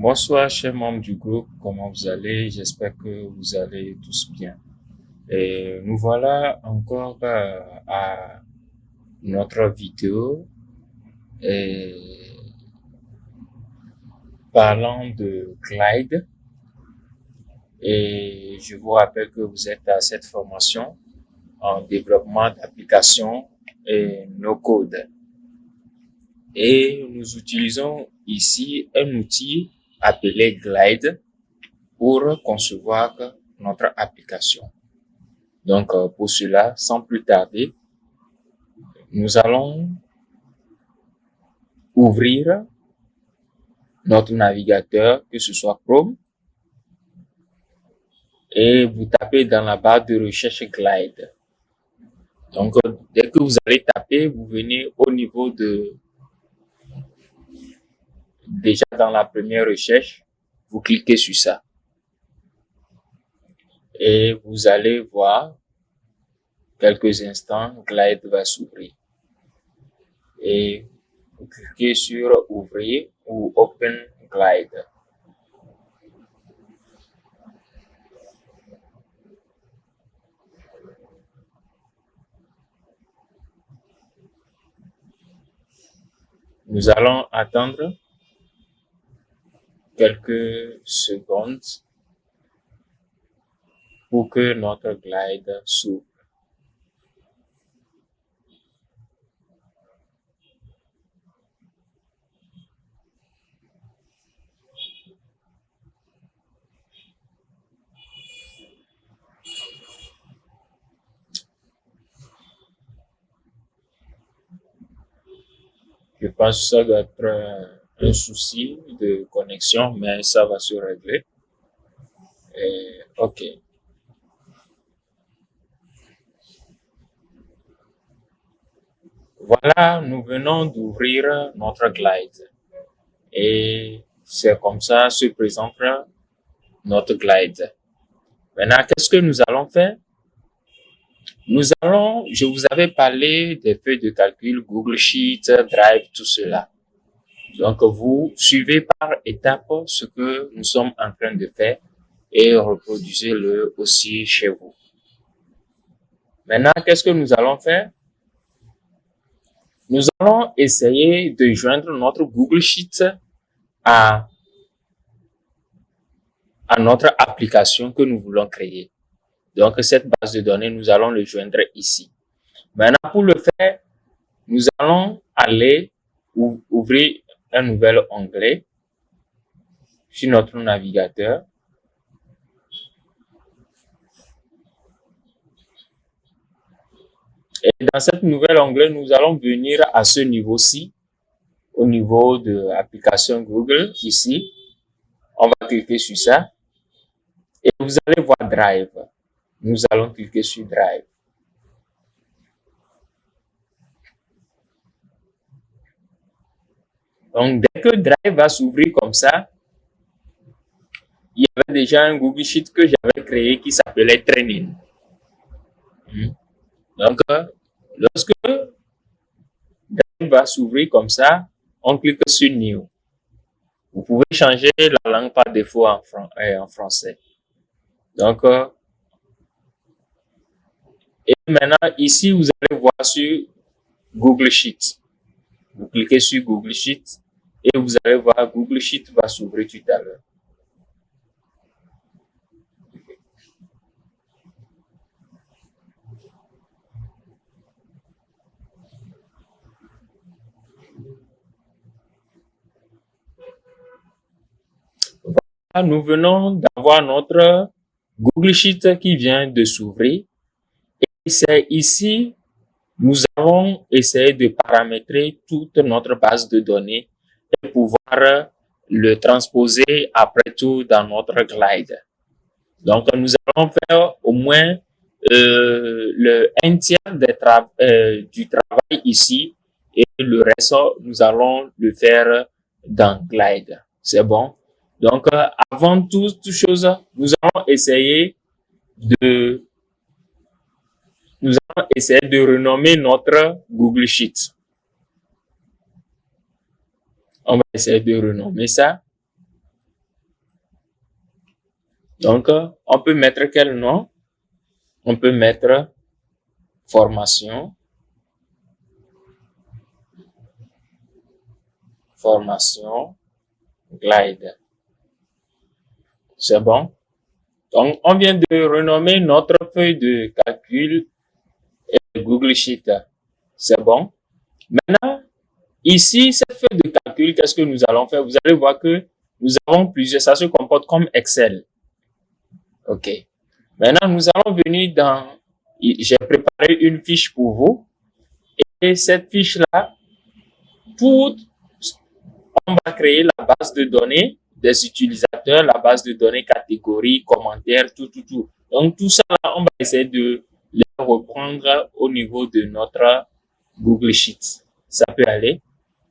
Bonsoir, chers membres du groupe, comment vous allez? J'espère que vous allez tous bien. Et nous voilà encore à notre vidéo et parlant de Glide. Et je vous rappelle que vous êtes à cette formation en développement d'applications et no-code. Et nous utilisons ici un outil appelé Glide pour concevoir notre application. Donc, pour cela, sans plus tarder, nous allons ouvrir notre navigateur, que ce soit Chrome, et vous tapez dans la barre de recherche Glide. Donc, dès que vous allez taper, vous venez au niveau déjà dans la première recherche, vous cliquez sur ça. Et vous allez voir, quelques instants, Glide va s'ouvrir. Et vous cliquez sur Ouvrir ou Open Glide. Nous allons attendre quelques secondes pour que notre Glide s'ouvre. Je pense que ça doit être un souci de connexion, mais ça va se régler. Et, OK. Voilà, nous venons d'ouvrir notre Glide. Et c'est comme ça se présente notre Glide. Maintenant, qu'est-ce que nous allons faire? Je vous avais parlé des feuilles de calcul, Google Sheets, Drive, tout cela. Donc, vous suivez par étapes ce que nous sommes en train de faire et reproduisez-le aussi chez vous. Maintenant, qu'est-ce que nous allons faire? Nous allons essayer de joindre notre Google Sheets à notre application que nous voulons créer. Donc, cette base de données, nous allons le joindre ici. Maintenant, pour le faire, nous allons aller ouvrir un nouvel onglet sur notre navigateur. Et dans cet nouvel onglet, nous allons venir à ce niveau-ci, au niveau de l'application Google, ici. On va cliquer sur ça. Et vous allez voir Drive. Nous allons cliquer sur Drive. Donc, dès que Drive va s'ouvrir comme ça, il y avait déjà un Google Sheet que j'avais créé qui s'appelait Training. Donc, lorsque Drive va s'ouvrir comme ça, on clique sur New. Vous pouvez changer la langue par défaut en français. Donc, et maintenant, ici, vous allez voir sur Google Sheet. Vous cliquez sur Google Sheet et vous allez voir Google Sheet va s'ouvrir tout à l'heure. Voilà, nous venons d'avoir notre Google Sheet qui vient de s'ouvrir. Et c'est ici, nous allons essayer de paramétrer toute notre base de données et pouvoir le transposer après tout dans notre Glide. Donc, nous allons faire au moins un tiers du travail ici et le reste, nous allons le faire dans Glide. C'est bon? Donc, avant toute chose, nous allons essayer de renommer notre Google Sheet. On va essayer de renommer ça. Donc, on peut mettre quel nom? On peut mettre formation. Formation Glide. C'est bon. Donc, on vient de renommer notre feuille de calcul Google Sheet. C'est bon. Maintenant, ici, cette feuille de calcul, qu'est-ce que nous allons faire? Vous allez voir que nous avons plusieurs, ça se comporte comme Excel. OK. Maintenant, nous allons venir dans, j'ai préparé une fiche pour vous. Et cette fiche-là, on va créer la base de données des utilisateurs, la base de données catégories, commentaires, tout. Donc, tout ça, là, on va essayer de les reprendre au niveau de notre Google Sheet. Ça peut aller.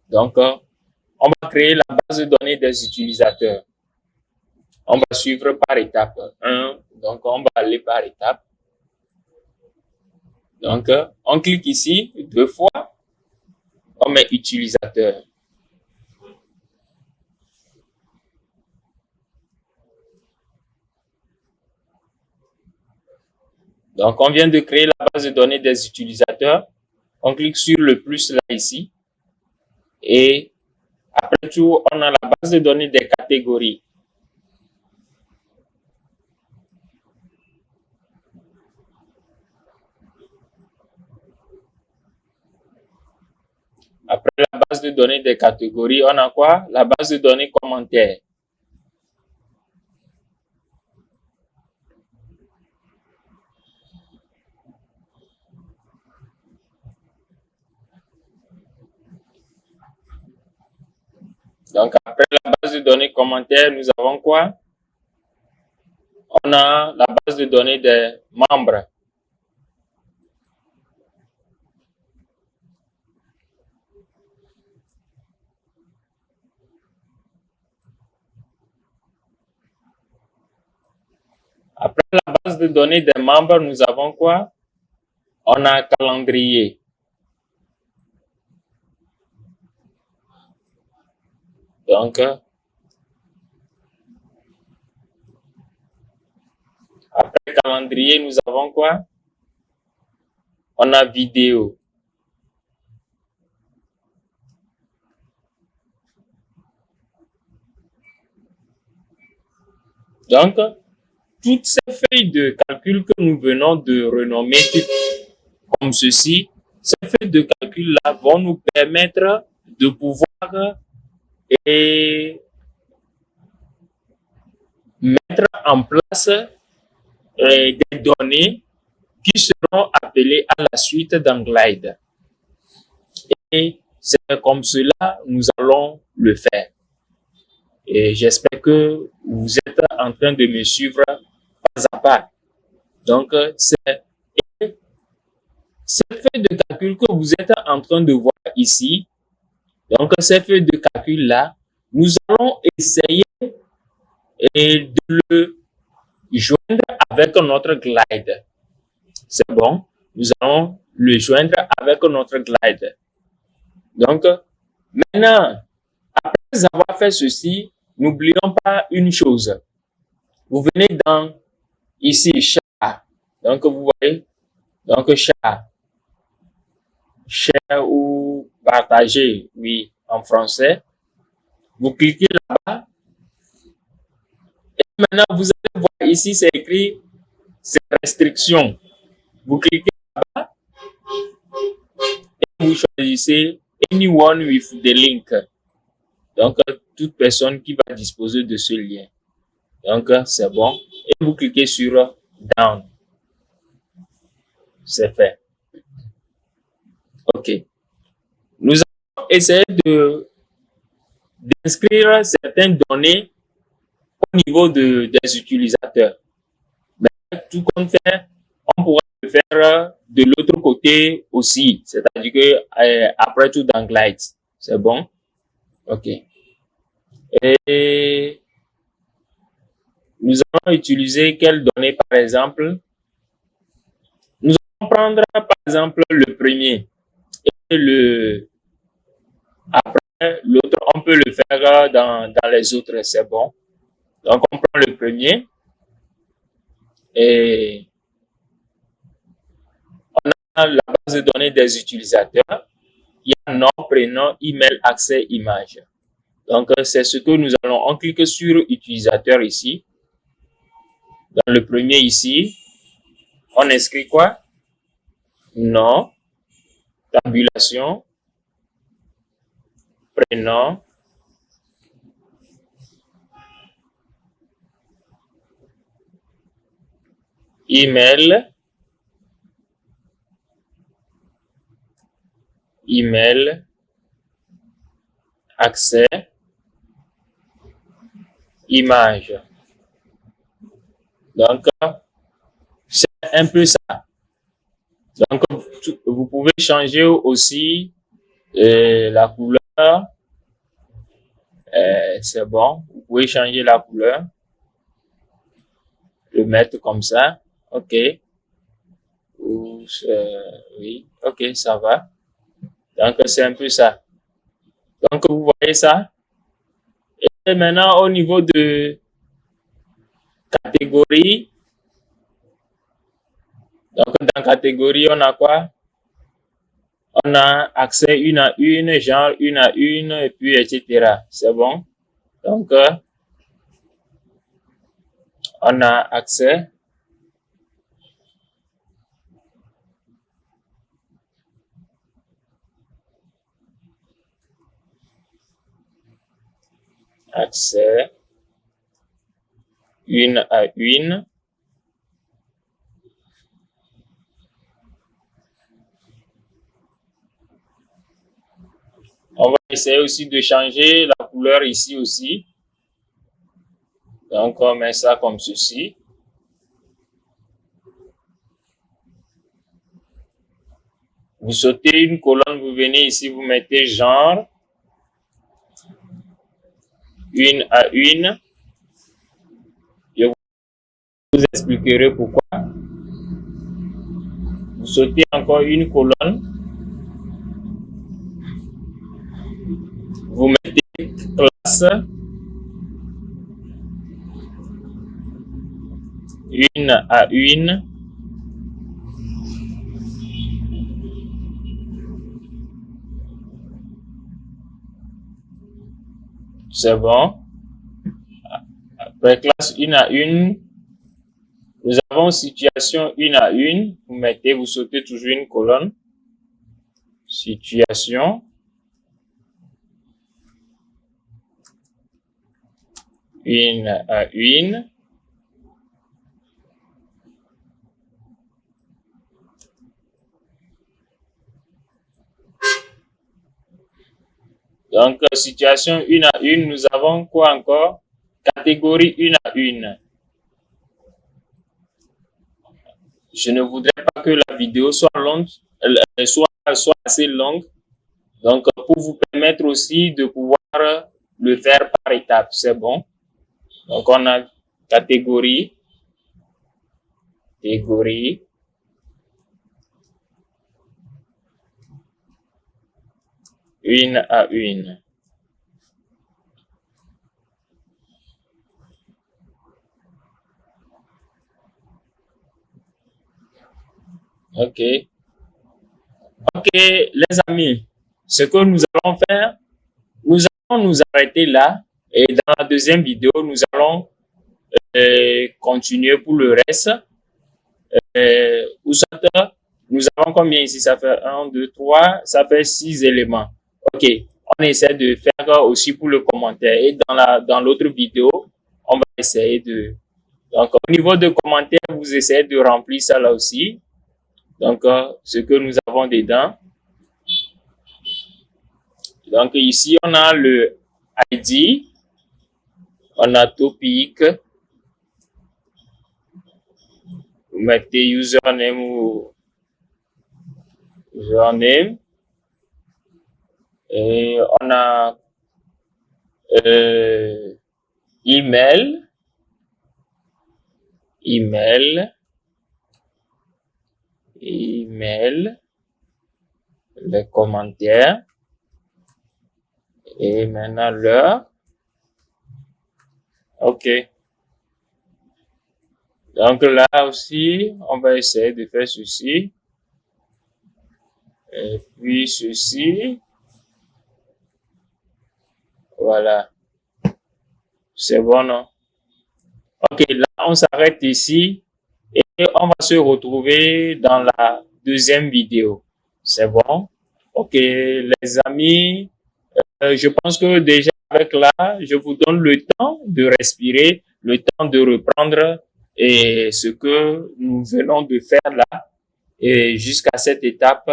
Donc, on va créer la base de données des utilisateurs. On va suivre par étape 1. Donc, on va aller par étape. Donc, on clique ici 2 fois. On met utilisateur. Donc, on vient de créer la base de données des utilisateurs. On clique sur le plus là ici. Et après tout, on a la base de données des catégories. Après la base de données des catégories, on a quoi? La base de données commentaires. Donc, après la base de données commentaires, nous avons quoi? On a la base de données des membres. Après la base de données des membres, nous avons quoi? On a calendrier. Donc, après calendrier, nous avons quoi? On a vidéo. Donc, toutes ces feuilles de calcul que nous venons de renommer comme ceci, ces feuilles de calcul-là vont nous permettre de pouvoir mettre en place des données qui seront appelées à la suite dans Glide. Et c'est comme cela nous allons le faire. Et j'espère que vous êtes en train de me suivre pas à pas. Donc, c'est cette feuille de calcul que vous êtes en train de voir ici. Donc, cette feuille de calcul-là, nous allons essayer de le joindre avec notre Glide. C'est bon. Nous allons le joindre avec notre Glide. Donc, maintenant, après avoir fait ceci, n'oublions pas une chose. Vous venez dans ici, chat. Donc, vous voyez, donc chat. Share ou partager, oui, en français. Vous cliquez là-bas. Et maintenant, vous allez voir ici, c'est écrit, c'est restriction. Vous cliquez là-bas et vous choisissez anyone with the link. Donc, toute personne qui va disposer de ce lien. Donc, c'est bon. Et vous cliquez sur down. C'est fait. OK. Nous allons essayer d'inscrire certaines données au niveau des utilisateurs. Mais tout comme faire, on pourra le faire de l'autre côté aussi. C'est-à-dire que après tout dans Glide. C'est bon? OK. Et nous allons utiliser quelles données par exemple? Nous allons prendre par exemple le premier. Et après l'autre, on peut le faire dans les autres, c'est bon. Donc on prend le premier. Et on a la base de données des utilisateurs. Il y a nom, prénom, email, accès, image. Donc, c'est ce que nous allons, on clique sur utilisateur ici. Dans le premier ici, on inscrit quoi? Nom, tabulation, prénom, email, accès, image. Donc, c'est un peu ça. Donc, vous pouvez changer aussi la couleur. C'est bon. Vous pouvez changer la couleur. Le mettre comme ça. OK. Oui. OK, ça va. Donc, c'est un peu ça. Donc, vous voyez ça. Et maintenant, au niveau de catégorie, donc dans catégorie, on a quoi? On a accès une à une, genre une à une, et puis etc. C'est bon? Donc, on a accès. Accès une à une. On va essayer aussi de changer la couleur ici aussi. Donc, on met ça comme ceci. Vous sautez une colonne, vous venez ici, vous mettez genre, une à une. Je vous expliquerai pourquoi. Vous sautez encore une colonne. Vous mettez classe, une à une. C'est bon. Après classe une à une, nous avons situation une à une. Vous mettez, vous sautez toujours une colonne. Situation. Une à une. Donc, situation une à une, nous avons quoi encore? Catégorie une à une. Je ne voudrais pas que la vidéo soit longue, soit assez longue. Donc, pour vous permettre aussi de pouvoir le faire par étapes, c'est bon. Donc, on a catégorie, une à une. OK. OK, les amis, ce que nous allons faire, nous allons nous arrêter là et dans la deuxième vidéo, nous allons continuer pour le reste. Nous avons combien ici? Ça fait 1, 2, 3, ça fait 6 éléments. OK, on essaie de faire aussi pour le commentaire et dans l'autre vidéo, on va essayer de... Donc, au niveau de commentaires, vous essayez de remplir ça là aussi. Donc, ce que nous avons dedans. Donc, ici, on a le ID, on a topic, vous mettez username ou username, et on a email, les commentaires, et maintenant l'heure. OK. Donc là aussi, on va essayer de faire ceci. Et puis ceci. Voilà. C'est bon, non? Ok, là, on s'arrête ici et on va se retrouver dans la deuxième vidéo. C'est bon? Ok, les amis, je pense que déjà avec là, je vous donne le temps de respirer, le temps de reprendre et ce que nous venons de faire là et jusqu'à cette étape.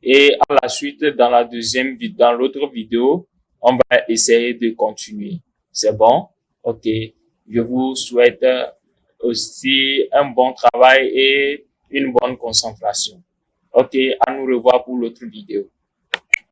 Et à la suite, dans la deuxième, dans l'autre vidéo, on va essayer de continuer. C'est bon? Ok. Je vous souhaite aussi un bon travail et une bonne concentration. Ok. À nous revoir pour l'autre vidéo.